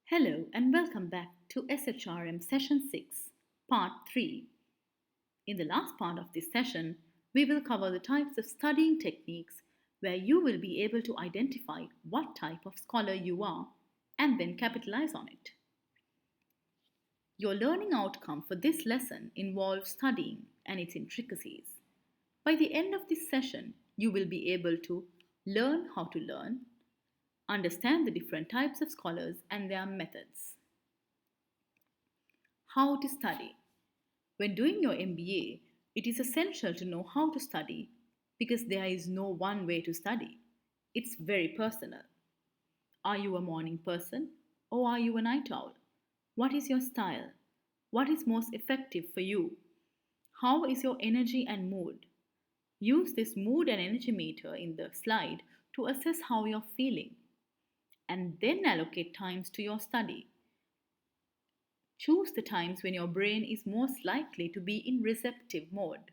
Hello and welcome back to SHRM Session 6, Part 3. In the last part of this session, we will cover the types of studying techniques where you will be able to identify what type of scholar you are and then capitalize on it. Your learning outcome for this lesson involves studying and its intricacies. By the end of this session, you will be able to learn how to learn, understand the different types of scholars and their methods. How to study. When doing your MBA, it is essential to know how to study because there is no one way to study. It's very personal. Are you a morning person or are you a night owl? What is your style? What is most effective for you? How is your energy and mood? Use this mood and energy meter in the slide to assess how you're feeling and then allocate times to your study. Choose the times when your brain is most likely to be in receptive mode.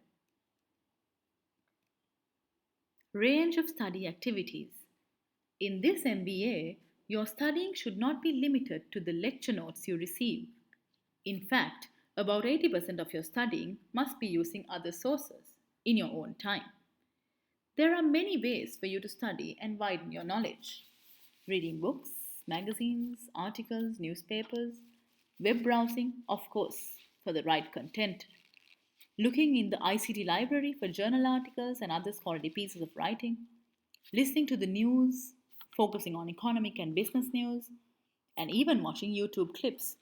Range of study activities. In this MBA, your studying should not be limited to the lecture notes you receive. In fact, about 80% of your studying must be using other sources in your own time. There are many ways for you to study and widen your knowledge. Reading books, magazines, articles, newspapers, web browsing, of course, for the right content. Looking in the ICT library for journal articles and other scholarly pieces of writing. Listening to the news, focusing on economic and business news, and even watching YouTube clips,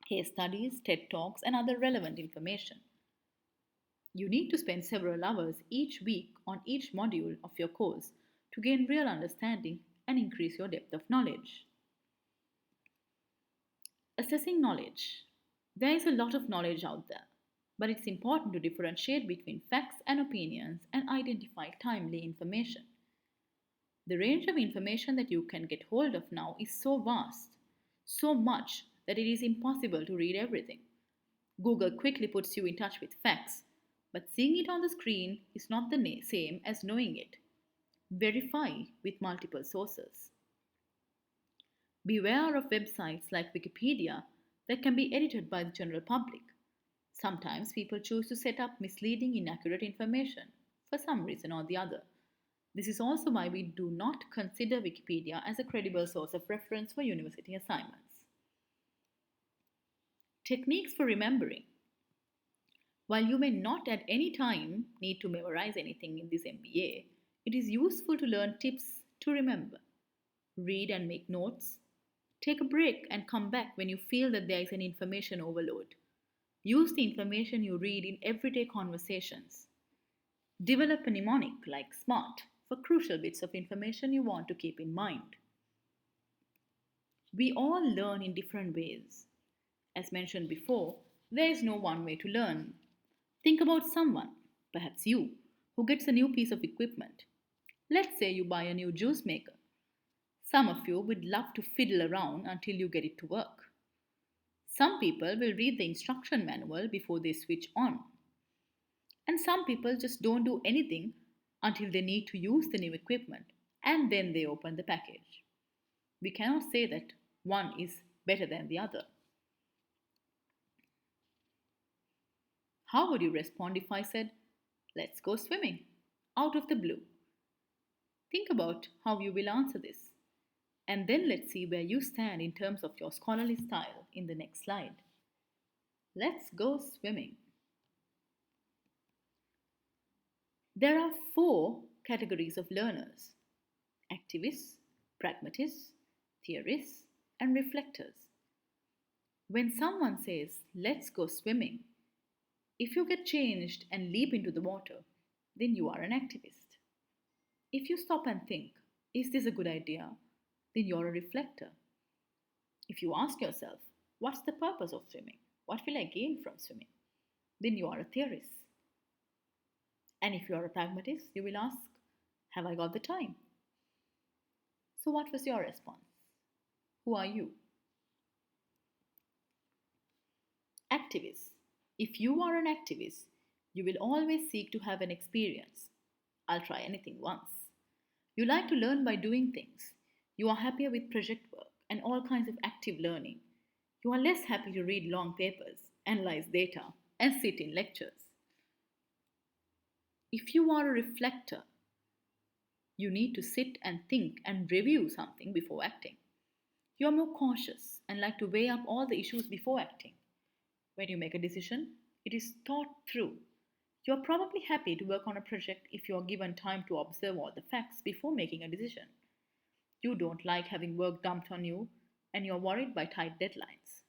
case studies, TED Talks, and other relevant information. You need to spend several hours each week on each module of your course to gain real understanding and increase your depth of knowledge. Assessing knowledge. There is a lot of knowledge out there, but it's important to differentiate between facts and opinions and identify timely information. The range of information that you can get hold of now is so vast, so much that it is impossible to read everything. Google quickly puts you in touch with facts, but seeing it on the screen is not the same as knowing it. Verify with multiple sources. Beware of websites like Wikipedia that can be edited by the general public. Sometimes people choose to set up misleading, inaccurate information for some reason or the other. This is also why we do not consider Wikipedia as a credible source of reference for university assignments. Techniques for remembering. While you may not at any time need to memorize anything in this MBA, it is useful to learn tips to remember. Read and make notes. Take a break and come back when you feel that there is an information overload. Use the information you read in everyday conversations. Develop a mnemonic like SMART for crucial bits of information you want to keep in mind. We all learn in different ways. As mentioned before, there is no one way to learn. Think about someone, perhaps you, who gets a new piece of equipment. Let's say you buy a new juice maker. Some of you would love to fiddle around until you get it to work. Some people will read the instruction manual before they switch on. And some people just don't do anything until they need to use the new equipment and then they open the package. We cannot say that one is better than the other. How would you respond if I said, "Let's go swimming," out of the blue? Think about how you will answer this. And then let's see where you stand in terms of your scholarly style in the next slide. Let's go swimming. There are 4 categories of learners: activists, pragmatists, theorists, and reflectors. When someone says, "Let's go swimming," if you get changed and leap into the water, then you are an activist. If you stop and think, "Is this a good idea?" then you're a reflector. If you ask yourself, "What's the purpose of swimming? What will I gain from swimming?" then you are a theorist. And if you are a pragmatist, you will ask, "Have I got the time?" So, what was your response? Who are you? Activists. If you are an activist, you will always seek to have an experience. I'll try anything once. You like to learn by doing things. You are happier with project work and all kinds of active learning. You are less happy to read long papers, analyze data, and sit in lectures. If you are a reflector, you need to sit and think and review something before acting. You are more cautious and like to weigh up all the issues before acting. When you make a decision, it is thought through. You are probably happy to work on a project if you are given time to observe all the facts before making a decision. You don't like having work dumped on you and you're worried by tight deadlines.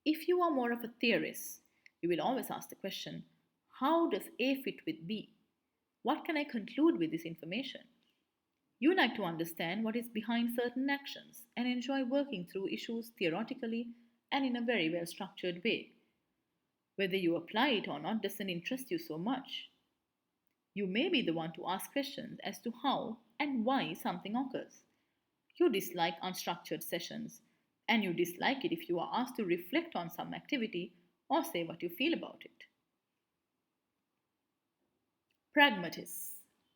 If you are more of a theorist, you will always ask the question, how does A fit with B? What can I conclude with this information? You like to understand what is behind certain actions and enjoy working through issues theoretically and in a very well structured way. Whether you apply it or not doesn't interest you so much. You may be the one to ask questions as to how and why something occurs. You dislike unstructured sessions, and you dislike it if you are asked to reflect on some activity or say what you feel about it. Pragmatists.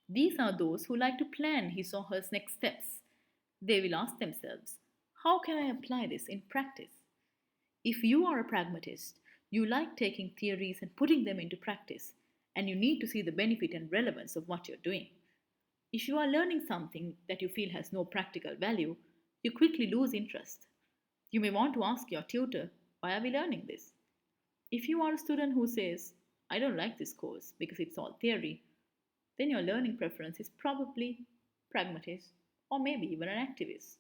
These are those who like to plan his or her next steps. They will ask themselves, how can I apply this in practice? If you are a pragmatist, you like taking theories and putting them into practice, and you need to see the benefit and relevance of what you're doing. If you are learning something that you feel has no practical value, you quickly lose interest. You may want to ask your tutor, why are we learning this? If you are a student who says, I don't like this course because it's all theory, then your learning preference is probably pragmatist or maybe even an activist.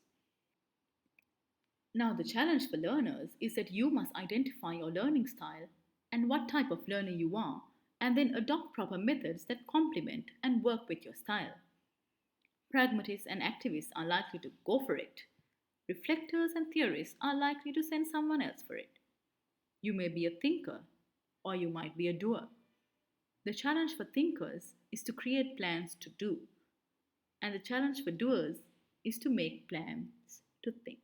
Now, the challenge for learners is that you must identify your learning style and what type of learner you are, and then adopt proper methods that complement and work with your style. Pragmatists and activists are likely to go for it. Reflectors and theorists are likely to send someone else for it. You may be a thinker, or you might be a doer. The challenge for thinkers is to create plans to do, and the challenge for doers is to make plans to think.